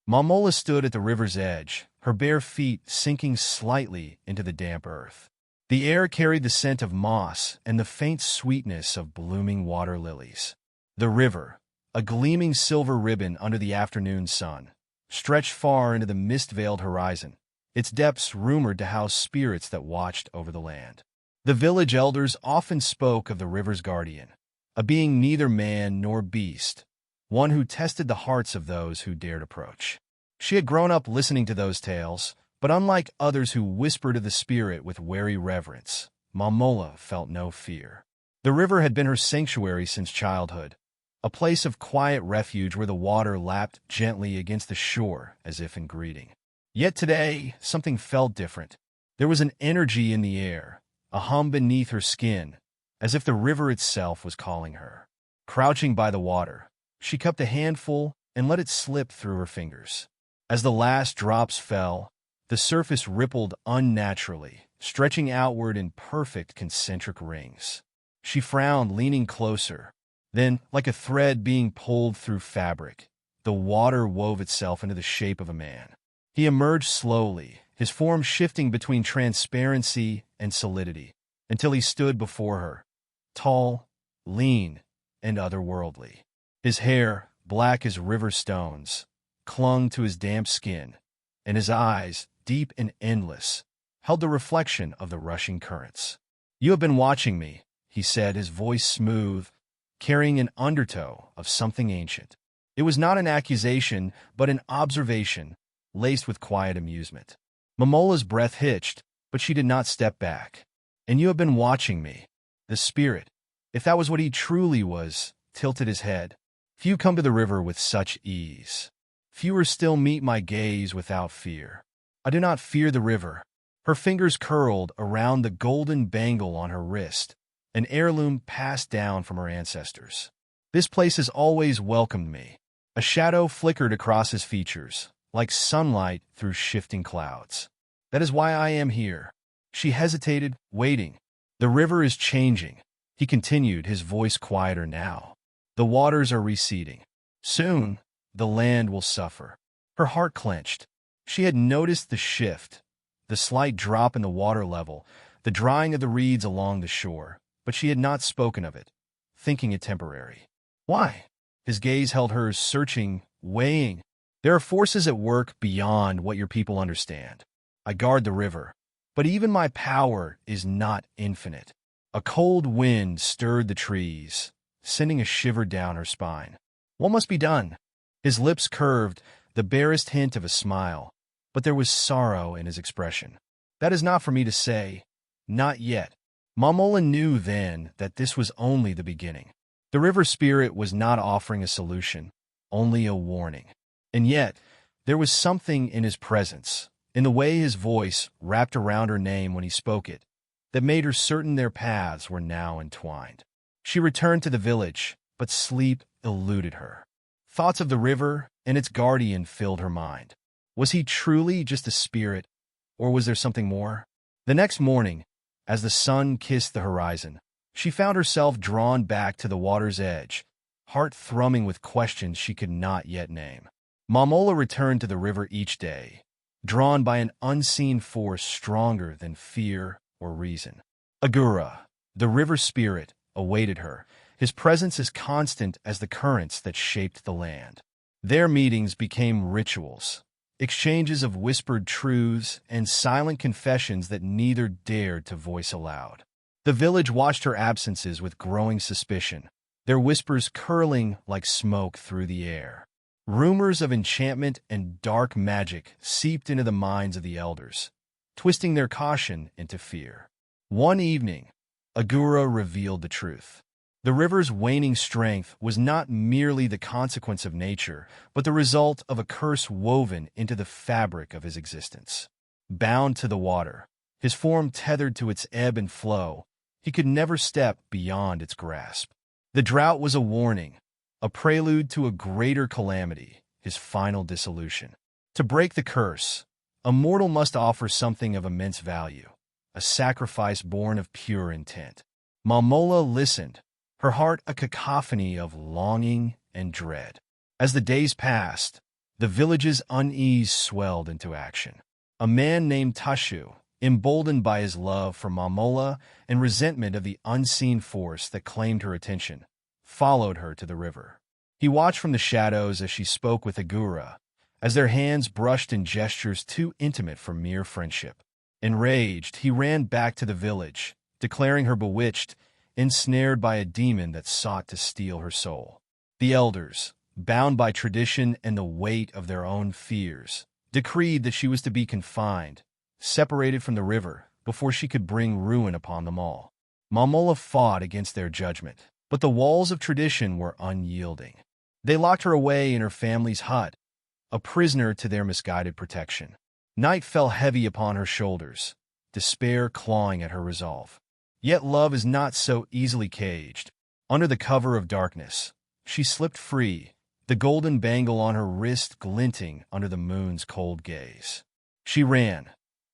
Momola stood at the river's edge, her bare feet sinking slightly into the damp earth. The air carried the scent of moss and the faint sweetness of blooming water lilies. The river, a gleaming silver ribbon under the afternoon sun, stretched far into the mist-veiled horizon, its depths rumored to house spirits that watched over the land. The village elders often spoke of the river's guardian, a being neither man nor beast, one who tested the hearts of those who dared approach. She had grown up listening to those tales, but unlike others who whispered of the spirit with wary reverence, Momola felt no fear. The river had been her sanctuary since childhood, a place of quiet refuge where the water lapped gently against the shore as if in greeting. Yet today, something felt different. There was an energy in the air, a hum beneath her skin, as if the river itself was calling her. Crouching by the water, she cupped a handful and let it slip through her fingers. As the last drops fell, the surface rippled unnaturally, stretching outward in perfect concentric rings. She frowned, leaning closer. Then, like a thread being pulled through fabric, the water wove itself into the shape of a man. He emerged slowly, his form shifting between transparency and solidity, until he stood before her, tall, lean, and otherworldly. His hair, black as river stones, clung to his damp skin, and his eyes, deep and endless, held the reflection of the rushing currents. "You have been watching me," he said, his voice smooth, carrying an undertow of something ancient. It was not an accusation, but an observation, laced with quiet amusement. Momola's breath hitched, but she did not step back. "And you have been watching me." The spirit, if that was what he truly was, tilted his head. "Few come to the river with such ease. Fewer still meet my gaze without fear. I do not fear the river." Her fingers curled around the golden bangle on her wrist, an heirloom passed down from her ancestors. "This place has always welcomed me." A shadow flickered across his features, like sunlight through shifting clouds. "That is why I am here." She hesitated, waiting. "The river is changing," he continued, his voice quieter now. "The waters are receding. Soon, the land will suffer." Her heart clenched. She had noticed the shift, the slight drop in the water level, the drying of the reeds along the shore, but she had not spoken of it, thinking it temporary. "Why?" His gaze held hers, searching, weighing. "There are forces at work beyond what your people understand. I guard the river, but even my power is not infinite." A cold wind stirred the trees, sending a shiver down her spine. "What must be done?" His lips curved, the barest hint of a smile, but there was sorrow in his expression. "That is not for me to say. Not yet." Momola knew then that this was only the beginning. The river spirit was not offering a solution, only a warning. And yet, there was something in his presence, in the way his voice wrapped around her name when he spoke it, that made her certain their paths were now entwined. She returned to the village, but sleep eluded her. Thoughts of the river and its guardian filled her mind. Was he truly just a spirit, or was there something more? The next morning, as the sun kissed the horizon, she found herself drawn back to the water's edge, heart thrumming with questions she could not yet name. Momola returned to the river each day, drawn by an unseen force stronger than fear or reason. Agura, the river spirit, awaited her, his presence as constant as the currents that shaped the land. Their meetings became rituals, exchanges of whispered truths and silent confessions that neither dared to voice aloud. The village watched her absences with growing suspicion, their whispers curling like smoke through the air. Rumors of enchantment and dark magic seeped into the minds of the elders, twisting their caution into fear. One evening, Agura revealed the truth. The river's waning strength was not merely the consequence of nature, but the result of a curse woven into the fabric of his existence. Bound to the water, his form tethered to its ebb and flow, he could never step beyond its grasp. The drought was a warning, a prelude to a greater calamity, his final dissolution. To break the curse, a mortal must offer something of immense value, a sacrifice born of pure intent. Momola listened, her heart a cacophony of longing and dread. As the days passed, The village's unease swelled into action. A man named Tashu, emboldened by his love for Momola and resentment of the unseen force that claimed her attention, followed her to the river. He watched from the shadows as she spoke with Agura, as their hands brushed in gestures too intimate for mere friendship. Enraged, he ran back to the village, declaring her bewitched, ensnared by a demon that sought to steal her soul. The elders, bound by tradition and the weight of their own fears, decreed that she was to be confined, separated from the river, before she could bring ruin upon them all. Momola fought against their judgment, but the walls of tradition were unyielding. They locked her away in her family's hut, a prisoner to their misguided protection. Night fell heavy upon her shoulders, despair clawing at her resolve. Yet love is not so easily caged. Under the cover of darkness, she slipped free, the golden bangle on her wrist glinting under the moon's cold gaze. She ran,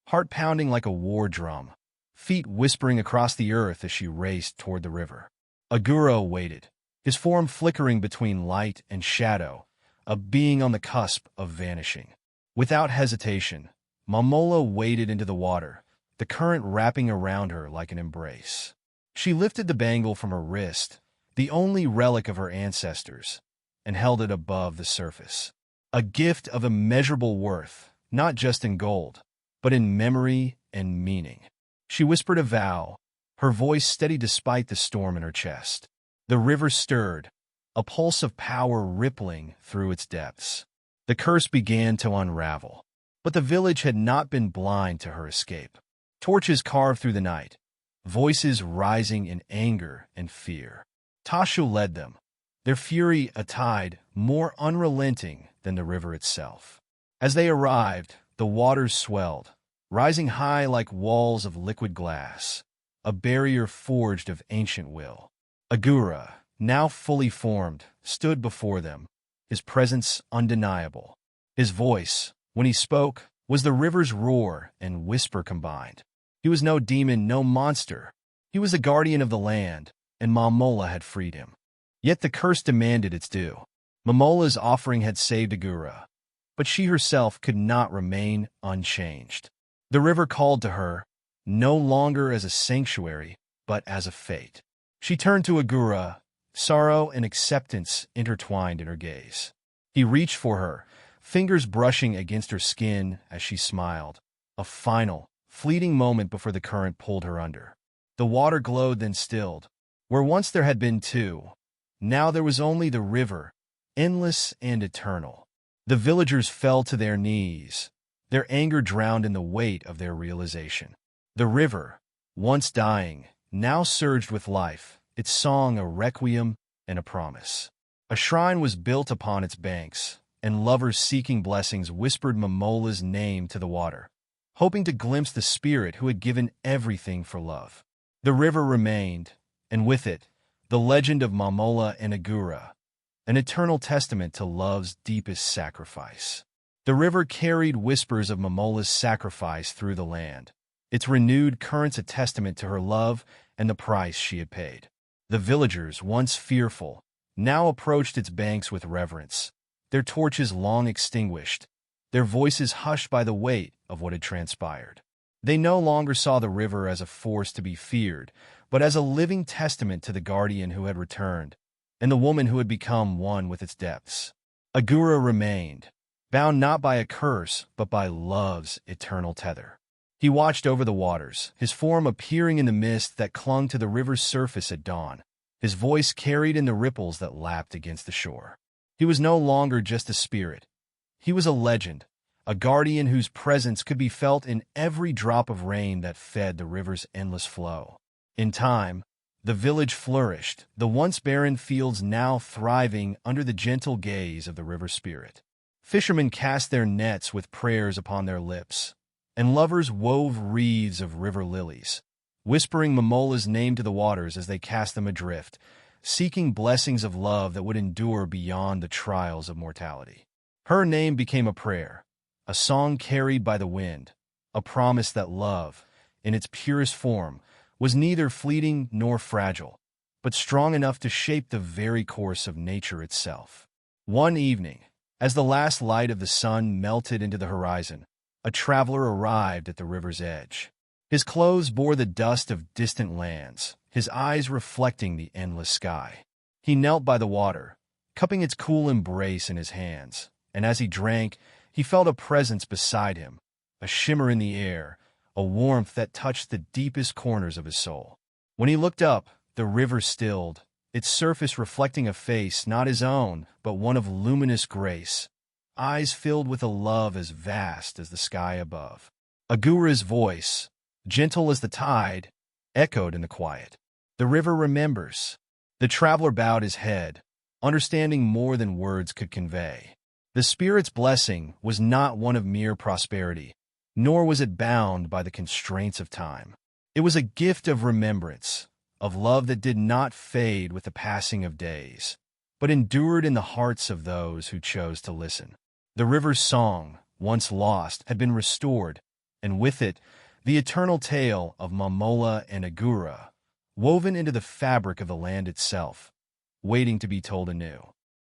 heart pounding like a war drum, feet whispering across the earth as she raced toward the river. Aguro waited, his form flickering between light and shadow, a being on the cusp of vanishing. Without hesitation, Momola waded into the water, the current wrapping around her like an embrace. She lifted the bangle from her wrist, the only relic of her ancestors, and held it above the surface. A gift of immeasurable worth, not just in gold, but in memory and meaning. She whispered a vow, her voice steady despite the storm in her chest. The river stirred, a pulse of power rippling through its depths. The curse began to unravel, but the village had not been blind to her escape. Torches carved through the night, voices rising in anger and fear. Tashu led them, their fury a tide more unrelenting than the river itself. As they arrived, the waters swelled, rising high like walls of liquid glass, a barrier forged of ancient will. Agura, now fully formed, stood before them, his presence undeniable. His voice, when he spoke, was the river's roar and whisper combined. He was no demon, no monster. He was the guardian of the land, and Momola had freed him. Yet the curse demanded its due. Momola's offering had saved Agura, but she herself could not remain unchanged. The river called to her, no longer as a sanctuary, but as a fate. She turned to Agura, sorrow and acceptance intertwined in her gaze. He reached for her, fingers brushing against her skin as she smiled, a final, fleeting moment before the current pulled her under. The water glowed then stilled. Where once there had been two, now there was only the river, endless and eternal. The villagers fell to their knees, their anger drowned in the weight of their realization. The river, once dying, now surged with life, its song a requiem and a promise. A shrine was built upon its banks, and lovers seeking blessings whispered Momola's name to the water, hoping to glimpse the spirit who had given everything for love. The river remained, and with it, the legend of Momola and Agura, an eternal testament to love's deepest sacrifice. The river carried whispers of Momola's sacrifice through the land, its renewed currents a testament to her love and the price she had paid. The villagers, once fearful, now approached its banks with reverence, their torches long extinguished, their voices hushed by the weight of what had transpired. They no longer saw the river as a force to be feared, but as a living testament to the guardian who had returned, and the woman who had become one with its depths. Agura remained, bound not by a curse, but by love's eternal tether. He watched over the waters, his form appearing in the mist that clung to the river's surface at dawn, his voice carried in the ripples that lapped against the shore. He was no longer just a spirit. He was a legend, a guardian whose presence could be felt in every drop of rain that fed the river's endless flow. In time, the village flourished, the once barren fields now thriving under the gentle gaze of the river spirit. Fishermen cast their nets with prayers upon their lips, and lovers wove wreaths of river lilies, whispering Momola's name to the waters as they cast them adrift, seeking blessings of love that would endure beyond the trials of mortality. Her name became a prayer, a song carried by the wind, a promise that love, in its purest form, was neither fleeting nor fragile, but strong enough to shape the very course of nature itself. One evening, As the last light of the sun melted into the horizon, a traveler arrived at the river's edge. His clothes bore the dust of distant lands, his eyes reflecting the endless sky. He knelt by the water, cupping its cool embrace in his hands, and as he drank, he felt a presence beside him, a shimmer in the air, a warmth that touched the deepest corners of his soul. When he looked up, the river stilled, its surface reflecting a face not his own, but one of luminous grace, eyes filled with a love as vast as the sky above. Agura's voice, gentle as the tide, echoed in the quiet. The river remembers. The traveler bowed his head, understanding more than words could convey. The spirit's blessing was not one of mere prosperity, nor was it bound by the constraints of time. It was a gift of remembrance, of love that did not fade with the passing of days, but endured in the hearts of those who chose to listen. The river's song, once lost, had been restored, and with it, the eternal tale of Momola and Agura, woven into the fabric of the land itself, waiting to be told anew.